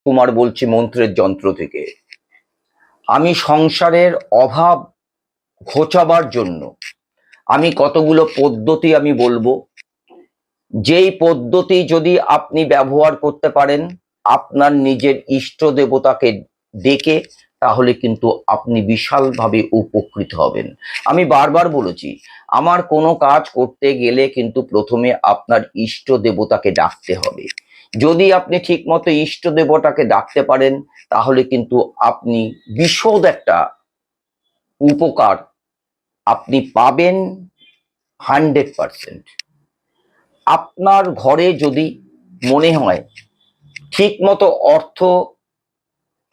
কুমার বলছি মন্ত্রের যন্ত্র থেকে। আমি সংসারের অভাব ঘোচাবার জন্য আমি কতগুলো পদ্ধতি আমি বলবো, যেই পদ্ধতি যদি আপনি ব্যবহার করতে পারেন আপনার নিজের ইষ্ট দেবতাকে ডেকে, তাহলে কিন্তু আপনি বিশালভাবে উপকৃত হবেন। আমি বারবার বলেছি, আমার কোনো কাজ করতে গেলে কিন্তু প্রথমে আপনার ইষ্ট দেবতাকে ডাকতে হবে। যদি আপনি ঠিকমতো ইষ্ট দেবতাকে ডাকতে পারেন তাহলে কিন্তু আপনি বিশদ একটা উপকার আপনি পাবেন 100%। আপনার ঘরে যদি মনে হয় ঠিকমতো অর্থ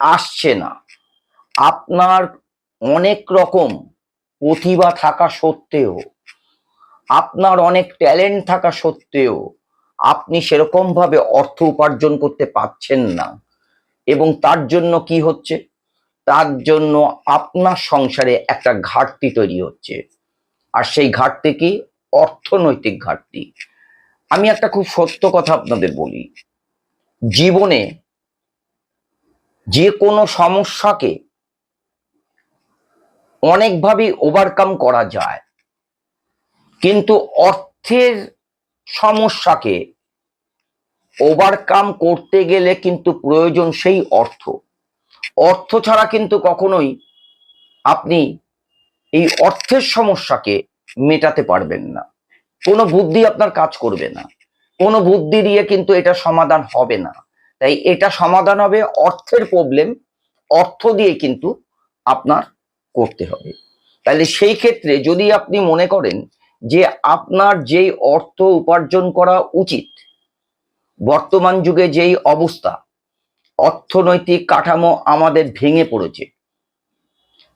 আসছে না, আপনার অনেক রকম প্রতিভা থাকা সত্ত্বেও, আপনার অনেক ট্যালেন্ট থাকা সত্ত্বেও আপনি সেরকম ভাবে অর্থ উপার্জন করতে পারছেন না, এবং তার জন্য কি হচ্ছে, তার জন্য আপনার সংসারে একটা ঘাটতি তৈরি হচ্ছে। আর সেই ঘাটতি কি? অর্থনৈতিক ঘাটতি। আমি একটা খুব সত্য কথা আপনাদের বলি, জীবনে যে কোনো সমস্যাকে অনেকভাবেই ওভারকাম করা যায়, কিন্তু অর্থের সমস্যাকে ওভারকাম করতে গেলে কিন্তু প্রয়োজন সেই অর্থ। অর্থ ছাড়া কিন্তু কখনোই আপনি এই অর্থের সমস্যাকে মেটাতে পারবেন না। কোনো বুদ্ধি আপনার কাজ করবে না, কোনো বুদ্ধি দিয়ে কিন্তু এটা সমাধান হবে না। তাই এটা সমাধান হবে অর্থের প্রবলেম, অর্থ দিয়ে কিন্তু আপনার করতে হবে। তাহলে সেই ক্ষেত্রে যদি আপনি মনে করেন যে আপনার যেই অর্থ উপার্জন করা উচিত, বর্তমান যুগে যেই অবস্থা, অর্থনৈতিক কাঠামো আমাদের ভেঙে পড়েছে,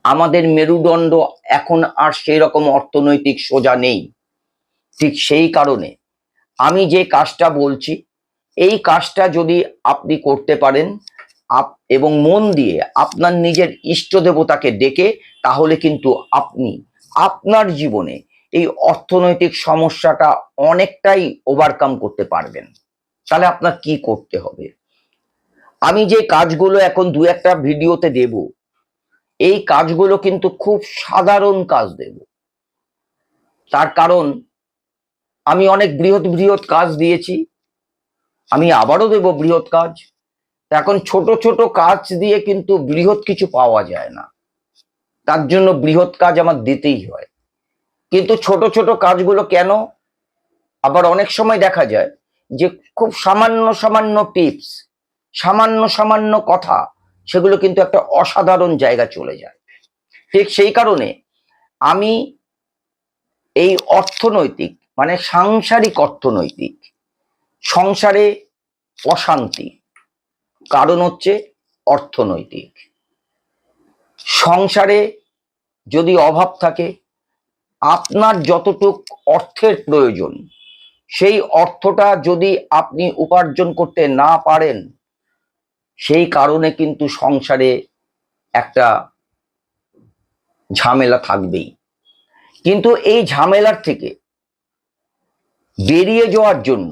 আমাদের মেরুদণ্ড এখন আর সেই রকম অর্থনৈতিক সোজা নেই। ঠিক সেই কারণে আমি যে কাজটা বলছি, এই কাজটা যদি আপনি করতে পারেন এবং মন দিয়ে আপনার নিজের ইষ্ট দেবতাকে ডেকে, তাহলে কিন্তু আপনি আপনার জীবনে এই অর্থনৈতিক সমস্যাটা অনেকটাই ওভারকাম করতে পারবেন। তাহলে আপনার কি করতে হবে? আমি যে কাজগুলো এখন দু একটা ভিডিওতে দেব, এই কাজগুলো কিন্তু খুব সাধারণ কাজ দেব। তার কারণ আমি অনেক বৃহৎ বৃহৎ কাজ দিয়েছি, আমি আবারও দেব বৃহৎ কাজ। এখন ছোট ছোট কাজ দিয়ে কিন্তু বৃহৎ কিছু পাওয়া যায় না, তার জন্য বৃহৎ কাজ আমার দিতেই হয়। কিন্তু ছোট ছোট কাজগুলো কেন? আবার অনেক সময় দেখা যায় যে খুব সামান্য সামান্য টিপস, সামান্য সামান্য কথা, সেগুলো কিন্তু একটা অসাধারণ জায়গা চলে যায়। ঠিক সেই কারণে আমি এই অর্থনৈতিক মানে সাংসারিক অর্থনৈতিক, সংসারে অশান্তি কারণ হচ্ছে অর্থনৈতিক। সংসারে যদি অভাব থাকে, আপনার যতটুক অর্থের প্রয়োজন সেই অর্থটা যদি আপনি উপার্জন করতে না পারেন, সেই কারণে কিন্তু সংসারে একটা ঝামেলা থাকবেই। কিন্তু এই ঝামেলার থেকে বেরিয়ে যাওয়ার জন্য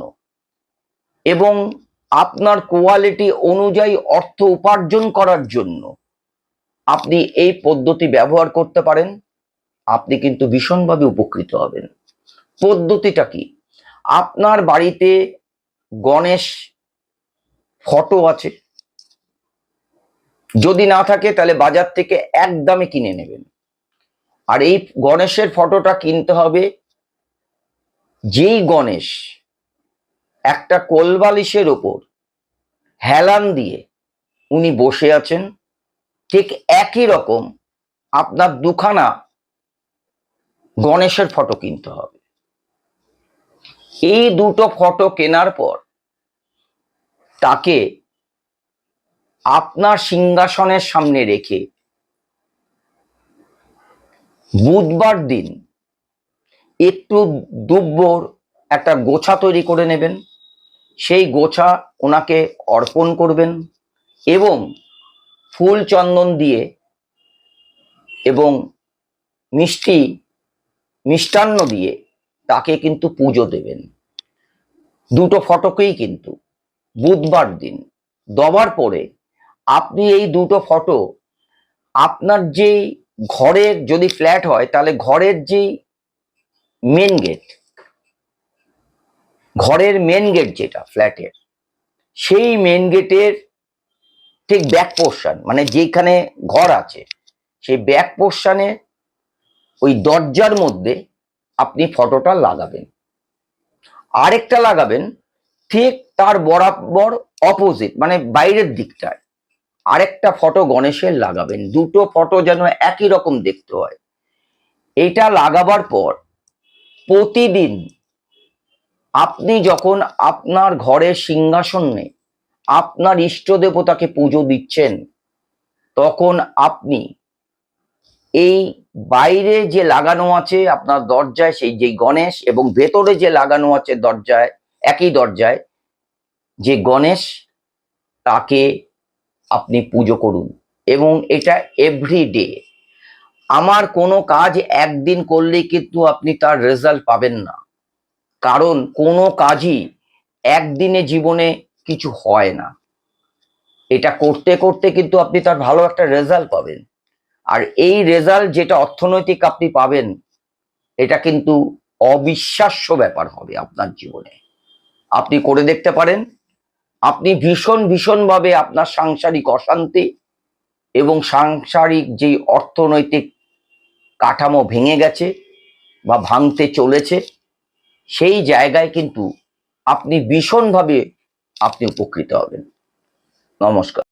এবং আপনার কোয়ালিটি অনুযায়ী অর্থ উপার্জন করার জন্য আপনি এই পদ্ধতি ব্যবহার করতে পারেন, আপনি কিন্তু ভীষণভাবে উপকৃত হবেন। পদ্ধতিটা কি? আপনার বাড়িতে গণেশ ফটো আছে, যদি না থাকে তাহলে বাজার থেকে একদমে কিনে নেবেন। আর এই গণেশের ফটোটা কিনতে হবে যেই গণেশ একটা কোলবালিশের ওপর হেলান দিয়ে উনি বসে আছেন, ঠিক একই রকম আপনার দুখানা গণেশের ফটো কিনতে হবে। এই দুটো ফটো কেনার পর তাকে আপনার সিংহাসনের সামনে রেখে বুধবার দিন একটু দুব্বর একটা গোছা তৈরি করে নেবেন, সেই গোছা ওনাকে অর্পণ করবেন এবং ফুল চন্দন দিয়ে এবং মিষ্টান্ন দিয়ে তাকে কিন্তু পুজো দেবেন। দুটো ফটোকেই কিন্তু বুধবার দিন দেওয়ার পরে আপনি এই দুটো ফটো আপনার যেই ঘরের, যদি ফ্ল্যাট হয় তাহলে ঘরের যেই মেন গেট, ঘরের মেন গেট যেটা ফ্ল্যাটের, সেই মেন গেটের ঠিক ব্যাক পোর্শন, মানে যেখানে ঘর আছে সেই ব্যাক পোর্শনে ওই দরজার মধ্যে আপনি ফটোটা লাগাবেন। আরেকটা লাগাবেন ঠিক তার বরাবর অপোজিট, মানে বাইরের দিকটায় আরেকটা ফটো গণেশের লাগাবেন। দুটো ফটো যেন একই রকম দেখতে হয়। এটা লাগাবার পর প্রতিদিন আপনি যখন আপনার ঘরের সিংহাসনে আপনার ইষ্ট দেবতাকে পুজো দিচ্ছেন, তখন আপনি এই বাইরে যে লাগানো আছে আপনার দরজায় সেই যে গণেশ, এবং ভেতরে যে লাগানো আছে দরজায়, একই দরজায় যে গণেশ, তাকে আপনি পুজো করুন। এবং এটা এভরিডে। আমার কোনো কাজ একদিন করলেই কিন্তু আপনি তার রেজাল্ট পাবেন না, কারণ কোনো কাজই একদিনে জীবনে কিছু হয় না। এটা করতে করতে কিন্তু আপনি তার ভালো একটা রেজাল্ট পাবেন। আর এই রেজাল্ট যেটা অর্থনৈতিক আপনি পাবেন, এটা কিন্তু অবিশ্বাস্য ব্যাপার হবে আপনার জীবনে। আপনি করে দেখতে পারেন। আপনি ভীষণ ভাবে আপনার সাংসারিক অশান্তি এবং সাংসারিক যেই অর্থনৈতিক কাঠামো ভেঙে গেছে বা ভাঙতে চলেছে, সেই জায়গায় কিন্তু আপনি ভীষণভাবে আপনি উপকৃত হবেন। নমস্কার।